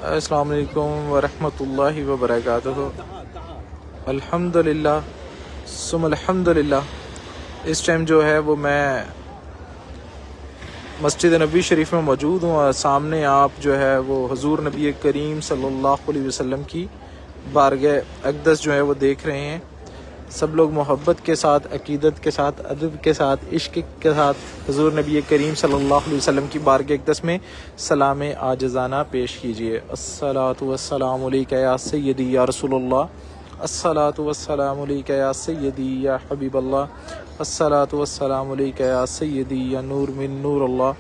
السلام علیکم ورحمۃ اللہ وبرکاتہ۔ الحمدللہ ثم الحمدللہ۔ اس ٹائم جو ہے وہ میں مسجد نبی شریف میں موجود ہوں اور سامنے آپ جو ہے وہ حضور نبی کریم صلی اللہ علیہ وسلم کی بارگاہ اقدس جو ہے وہ دیکھ رہے ہیں۔ سب لوگ محبت کے ساتھ، عقیدت کے ساتھ، ادب کے ساتھ، عشق کے ساتھ حضور نبی کریم صلی اللہ علیہ وسلم کی بارگاہ اقدس میں سلام عاجزانہ پیش کیجیے۔ الصلاۃ والسلام علیک یا سیدی یا رسول اللہ، الصلاۃ والسلام علیک یا سیدی یا حبیب اللہ، الصلاۃ والسلام علیک یا سیدی یا نور من نور اللہ،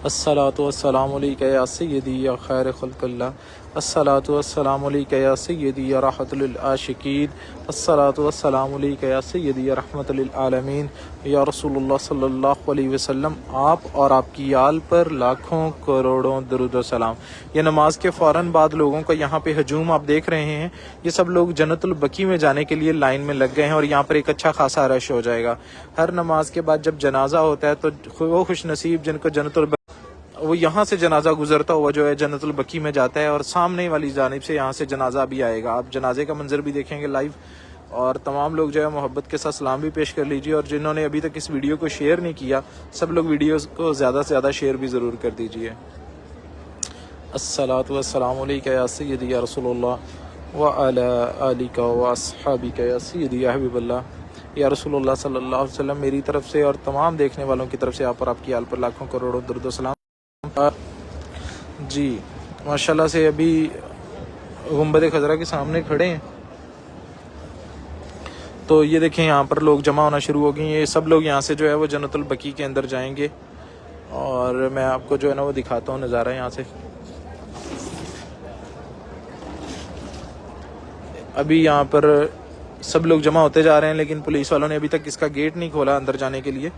الصلاۃ والسلام علیک یا سیدی یا خیر خلق اللہ، الصلاۃ والسلام علیک یا سیدی یا راحت للعاشقین، الصلاۃ والسلام علیک یا سیدی یا رحمت للعالمین یا رسول اللہ صلی اللہ علیہ وسلم۔ آپ اور آپ کی آل پر لاکھوں کروڑوں درود و سلام۔ یہ نماز کے فوراً بعد لوگوں کا یہاں پہ ہجوم آپ دیکھ رہے ہیں، یہ سب لوگ جنت البقیع میں جانے کے لیے لائن میں لگ گئے ہیں اور یہاں پر ایک اچھا خاصا رش ہو جائے گا۔ ہر نماز کے بعد جب جنازہ ہوتا ہے تو وہ خوش نصیب جن کو جنت البقیع، وہ یہاں سے جنازہ گزرتا ہوا جو ہے جنت البقیع میں جاتا ہے، اور سامنے والی جانب سے یہاں سے جنازہ بھی آئے گا۔ آپ جنازے کا منظر بھی دیکھیں گے لائیو، اور تمام لوگ جو ہے محبت کے ساتھ سلام بھی پیش کر لیجیے، اور جنہوں نے ابھی تک اس ویڈیو کو شیئر نہیں کیا سب لوگ ویڈیو کو زیادہ سے زیادہ شیئر بھی ضرور کر دیجیے۔ الصلاۃ والسلام علیک یا سیدی یا رسول اللہ وعلی آلک واصحابک یا سیدی یا حبیب اللہ یا رسول اللہ صلی اللہ علیہ وسلم۔ میری طرف سے اور تمام دیکھنے والوں کی طرف سے آپ اور آپ کی آل پر لاکھوں کروڑوں درود و سلام۔ جی ماشاءاللہ سے ابھی گنبد خضرا کے سامنے کھڑے ہیں، تو یہ دیکھیں یہاں پر لوگ جمع ہونا شروع ہو گئی ہیں۔ یہ سب لوگ یہاں سے جو ہے وہ جنت البقیع کے اندر جائیں گے، اور میں آپ کو جو ہے نا وہ دکھاتا ہوں نظارہ یہاں سے۔ ابھی یہاں پر سب لوگ جمع ہوتے جا رہے ہیں، لیکن پولیس والوں نے ابھی تک اس کا گیٹ نہیں کھولا اندر جانے کے لیے۔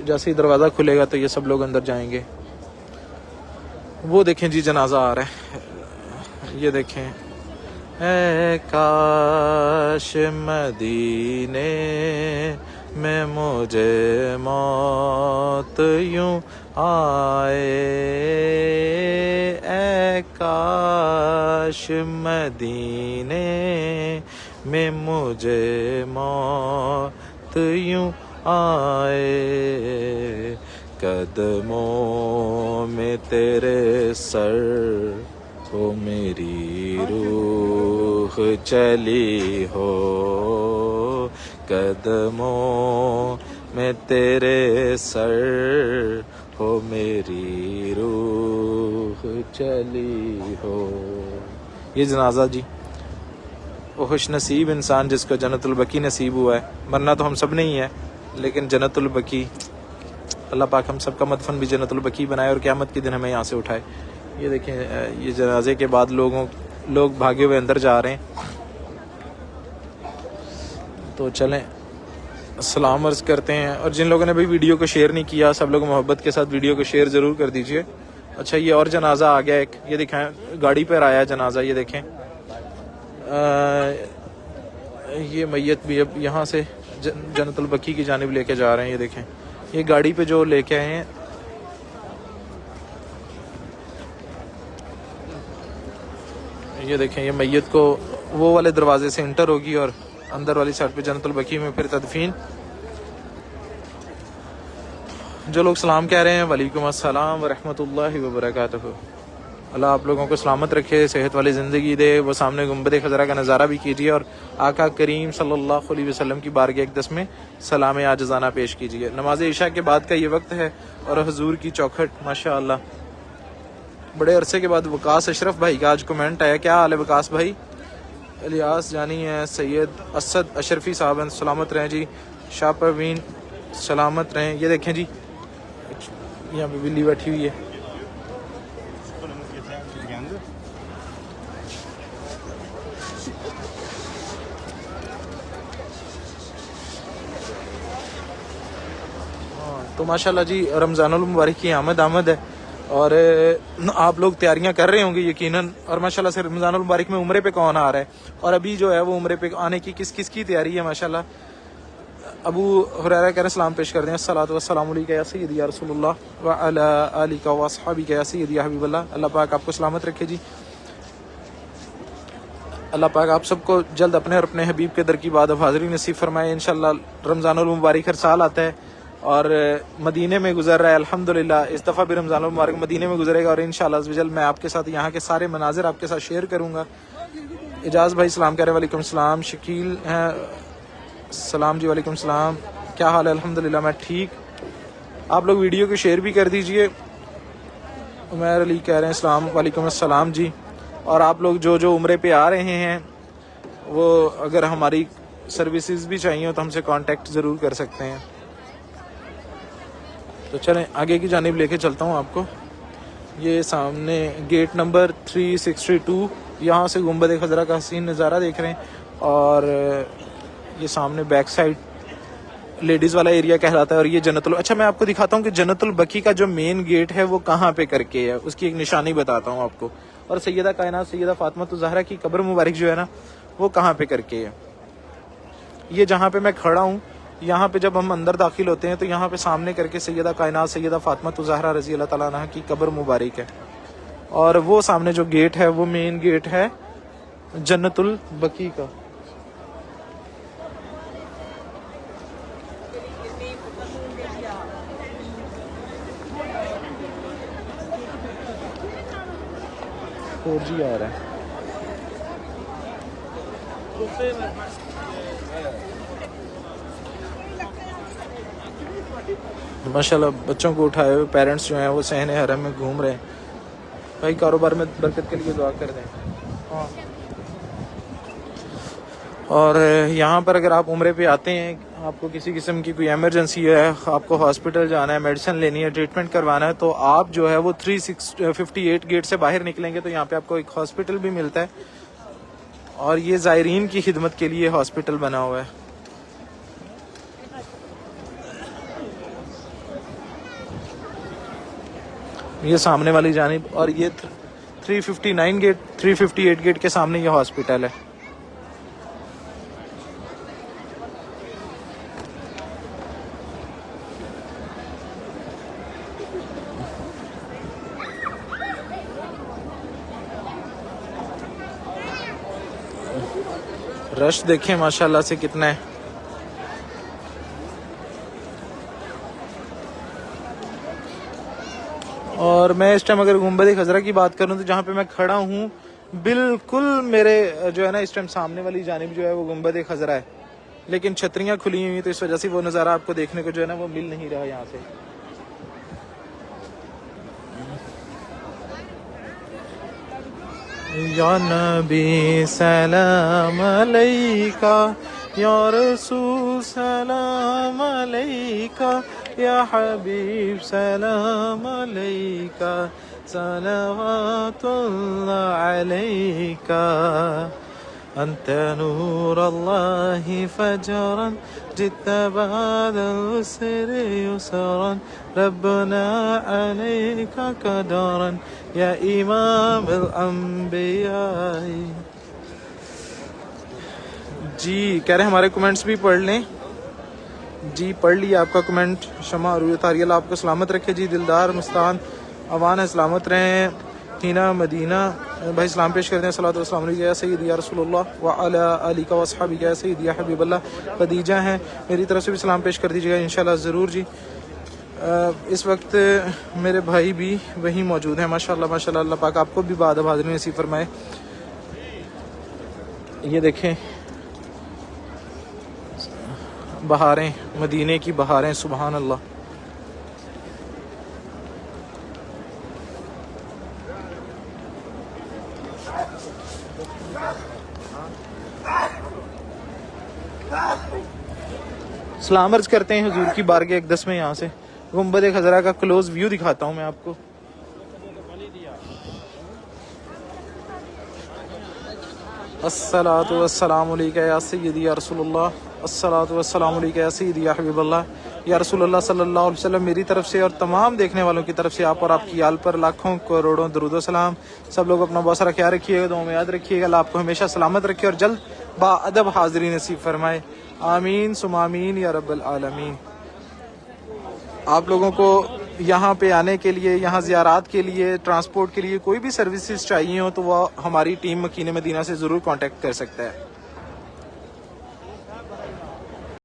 جیسے ہی دروازہ کھلے گا تو یہ سب لوگ اندر جائیں گے۔ وہ دیکھیں جی جنازہ آ رہا ہے، یہ دیکھیں۔ اے کاش مدینے میں مجھے موت یوں آئے، اے کاش مدینے میں مجھے موت یوں آئے، قدموں میں تیرے سر ہو میری روح چلی ہو، قدموں میں تیرے سر ہو میری روح چلی ہو۔ یہ جنازہ جی، وہ خوش نصیب انسان جس کو جنت البقیع نصیب ہوا ہے، مرنا تو ہم سب نے ہی ہے، لیکن جنت البقیع اللہ پاک ہم سب کا مدفن بھی جنت البقیع بنائے اور قیامت کے دن ہمیں یہاں سے اٹھائے۔ یہ دیکھیں یہ جنازے کے بعد لوگ بھاگے ہوئے اندر جا رہے ہیں، تو چلیں سلام عرض کرتے ہیں۔ اور جن لوگوں نے بھی ویڈیو کو شیئر نہیں کیا سب لوگ محبت کے ساتھ ویڈیو کو شیئر ضرور کر دیجئے۔ اچھا یہ اور جنازہ آ گیا ایک، یہ دکھائیں گاڑی پر آیا جنازہ، یہ دیکھیں یہ میت بھی اب یہاں سے جنت البقیع کی جانب لے کے جا رہے ہیں۔ یہ دیکھیں یہ گاڑی پہ جو لے کے آئے ہیں، یہ دیکھیں یہ میت کو وہ والے دروازے سے انٹر ہوگی اور اندر والی سائڈ پہ جنت البقیع میں پھر تدفین۔ جو لوگ سلام کہہ رہے ہیں وعلیکم السلام ورحمۃ اللہ وبرکاتہ۔ اللہ آپ لوگوں کو سلامت رکھے، صحت والی زندگی دے۔ وہ سامنے گنبد خضرا کا نظارہ بھی کیجیے اور آقا کریم صلی اللہ علیہ وسلم کی بارگاہ اقدس میں سلام عاجزانہ پیش کیجیے۔ نماز عشاء کے بعد کا یہ وقت ہے اور حضور کی چوکھٹ ماشاءاللہ بڑے عرصے کے بعد وقاص اشرف بھائی کا آج کمنٹ آیا۔ کیا حال ہے وقاص بھائی؟ الیاس جانی ہے، سید اسد اشرفی صاحب ہیں، سلامت رہیں جی۔ شاہ پروین سلامت رہیں۔ یہ دیکھیں جی یہاں پہ بلی بیٹھی ہوئی ہے۔ تو ماشاءاللہ جی رمضان المبارک کی آمد ہے، اور آپ لوگ تیاریاں کر رہے ہوں گے یقیناً، اور ماشاءاللہ سے رمضان المبارک میں عمرے پہ کون آ رہا ہے، اور ابھی جو ہے وہ عمرے پہ آنے کی کس کی تیاری ہے ماشاءاللہ۔ ابو ہریرہ کہہ رہے ہیں سلام پیش کر دیں، الصلاۃ والسلام علیک یا سیدی یا رسول اللہ وعلی آلک واصحابک یا سیدی یا حبیب اللہ۔ اللہ پاک آپ کو سلامت رکھے جی، اللہ پاک آپ سب کو جلد اپنے اور اپنے حبیب کے در کی بات اب حاضری نصیب فرمائے۔ انشاءاللہ رمضان المبارک ہر سال آتا ہے اور مدینے میں گزر رہا ہے الحمدللہ، اس دفعہ بھی رمضان المبارک مدینے میں گزرے گا، اور انشاءاللہ عز و جل میں آپ کے ساتھ یہاں کے سارے مناظر آپ کے ساتھ شیئر کروں گا۔ اجاز بھائی سلام کہہ رہے ہیں، وعلیکم السلام۔ شکیل ہیں سلام جی، وعلیکم السلام، کیا حال ہے؟ الحمدللہ میں ٹھیک۔ آپ لوگ ویڈیو کو شیئر بھی کر دیجئے۔ عمیر علی کہہ رہے ہیں السلام، وعلیکم السلام جی۔ اور آپ لوگ جو عمرے پہ آ رہے ہیں وہ اگر ہماری سروسز بھی چاہیے تو ہم سے کانٹیکٹ ضرور کر سکتے ہیں۔ تو چلیں آگے کی جانب لے کے چلتا ہوں آپ کو۔ یہ سامنے گیٹ نمبر 362، یہاں سے گنبد خضرا کا حسین نظارہ دیکھ رہے ہیں، اور یہ سامنے بیک سائڈ لیڈیز والا ایریا کہلاتا ہے، اور یہ جنت اچھا میں آپ کو دکھاتا ہوں کہ جنت البقیع کا جو مین گیٹ ہے وہ کہاں پہ کر کے ہے، اس کی ایک نشانی بتاتا ہوں آپ کو، اور سیدہ کائنات سیدہ فاطمہ الزہرا کی قبر مبارک جو ہے نا وہ کہاں پہ کر کے ہے۔ یہ جہاں پہ میں کھڑا ہوں، یہاں پہ جب ہم اندر داخل ہوتے ہیں تو یہاں پہ سامنے کر کے سیدہ کائنات سیدہ فاطمہ الزہرا رضی اللہ تعالیٰ عنہا کی قبر مبارک ہے، اور وہ سامنے جو گیٹ ہے وہ مین گیٹ ہے جنت البقیع کا۔ جی آ رہا ہے ماشاءاللہ، بچوں کو اٹھائے ہوئے پیرنٹس جو ہیں وہ صحن حرم میں گھوم رہے ہیں۔ بھائی کاروبار میں برکت کے لیے دعا کر دیں۔ اور یہاں پر اگر آپ عمرے پہ آتے ہیں، آپ کو کسی قسم کی کوئی ایمرجنسی ہے، آپ کو ہاسپٹل جانا ہے، میڈیسن لینی ہے، ٹریٹمنٹ کروانا ہے، تو آپ جو ہے وہ 358 گیٹ سے باہر نکلیں گے تو یہاں پہ آپ کو ایک ہاسپٹل بھی ملتا ہے، اور یہ زائرین کی خدمت کے لیے ہاسپٹل بنا ہوا ہے۔ یہ سامنے والی جانب، اور یہ 359 گیٹ 358 گیٹ کے سامنے یہ ہاسپٹل ہے۔ رش دیکھیں ماشاءاللہ سے کتنا ہے۔ اور میں اس ٹائم اگر گنبد خضرا کی بات کروں تو جہاں پہ میں کھڑا ہوں بالکل میرے جو ہے نا اس ٹائم سامنے والی جانب جو ہے وہ گنبد خضرا ہے، لیکن چھتریاں کھلی ہوئی تو اس وجہ سے وہ نظارہ آپ کو دیکھنے کو جو ہے نا وہ مل نہیں رہا یہاں سے۔ یا نبی سلام علیکہ، یا رسول سلام علیکہ، یا حبیب سلام علیکہ، صلوات اللہ علیکہ، انت نور اللہ فجرا جئت بعد العسر یسرا، ربنا علیکہ قدرا یا امام الانبیاء۔ جی کہہ رہے ہیں ہمارے کمنٹس بھی پڑھ لیں۔ جی پڑھ لیے آپ کا کمنٹ۔ شمع عرویہ تاری، اللہ آپ کو سلامت رکھے جی۔ دلدار مستان اوان ہے، سلامت رہیں۔ ٹھینا مدینہ بھائی سلام پیش کرتے ہیں، صلوات والسلام علیکہ یا سیدی یا رسول اللہ وعلی آلک واصحابک یا سیدی یا حبیب اللہ۔ خدیجہ ہیں، میری طرف سے بھی سلام پیش کر دیجیے گا انشاءاللہ ضرور جی۔ اس وقت میرے بھائی بھی وہیں موجود ہیں ماشاءاللہ ماشاءاللہ، اللہ پاک آپ کو بھی بعد حاضری نصیب فرمائے۔ یہ دیکھیں بہاریں، مدینے کی بہاریں، سبحان اللہ۔ سلام عرض کرتے ہیں حضور کی بارگاہ اقدس میں۔ یہاں سے گنبد خضرا کا کلوز ویو دکھاتا ہوں میں آپ کو۔ الصلاۃ والسلام علیکہ یا سیدی یا رسول اللہ، الصلاۃ والسلام علیکہ یا سیدی یا حبیب اللہ، یا رسول اللہ صلی اللہ علیہ وسلم۔ میری طرف سے اور تمام دیکھنے والوں کی طرف سے آپ اور آپ کی آل پر لاکھوں کروڑوں درود و سلام۔ سب لوگ اپنا بہت سارا خیال رکھیے گا، دعاؤں میں یاد رکھیے گا، اللہ آپ کو ہمیشہ سلامت رکھے اور جلد با ادب حاضری نصیب فرمائے، آمین ثم آمین یا رب العالمین۔ آپ لوگوں کو یہاں پہ آنے کے لیے، یہاں زیارات کے لیے، ٹرانسپورٹ کے لیے کوئی بھی سروسز چاہیے ہو تو وہ ہماری ٹیم مکین مدینہ سے ضرور کانٹیکٹ کر سکتا ہے۔